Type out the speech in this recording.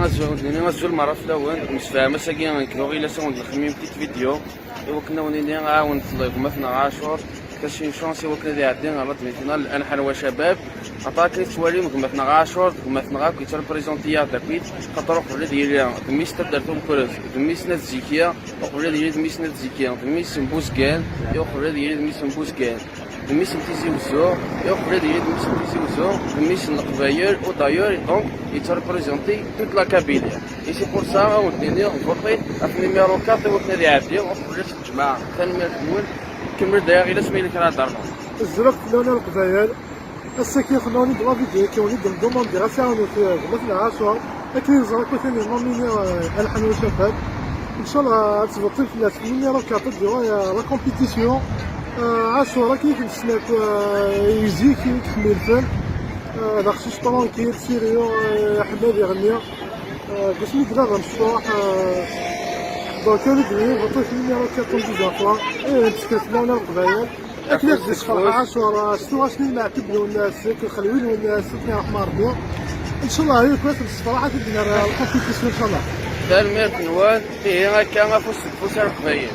غنزول مرة في الاول متفاهمة ساكين غنكرو غير ساون نخمم بيت فيديو ايوا كنا ونيني عاون في مثلا عاشور كاين شونس ايوا كنا دي عدين على دميتنا الان حلوة شباب عطاك توالي مثلا عاشور مثلا كيتر بريزونتيا داكويت خاطر وقبل ديالي دميس درتهم كروز دميس ناس زيكيه وقبل ديالي دميس ناس زيكيه دميس بوسكان ايوا قبل ديالي دميس بوسكان دميس تيزي وزو ايوا قبل ديالي دميس تيزي وزو دميس القبايل و دايور دونك يتر بريزونتي toute la Kabylie. Et c'est pour ça on tenait on votait في numéro 4 وكنا دي عادي وقبل الجماعه ثاني الاول كمل داير الى سميل كرا دارنا الزرق لنا القبايل السكين خلوني دغا فيديو كيوني دوموندي غا ساونو في مثلا عاشور اكيد زرق ثاني نوميني الحن والشباب ان شاء الله تبطل في النيميرو 4 ديروا لا كومبيتيسيون عاشور كيف نسمعك يزيك كيف الفن داخل طرونكيل سيريو حماد يغني قسمي كذا غنشطوح دونك انا كني بطل في النيميرو 4 ديجا فوا نتكلم لنا القبايل اكيد تسخر عاشور شنو نعتب الناس كنخليو الناس كنا حمار بيو ان شاء الله هي كويس الصراحه تدير الكومبيتيسيون ان شاء الله ثاني ميرك نوال هي كان فوس القبايل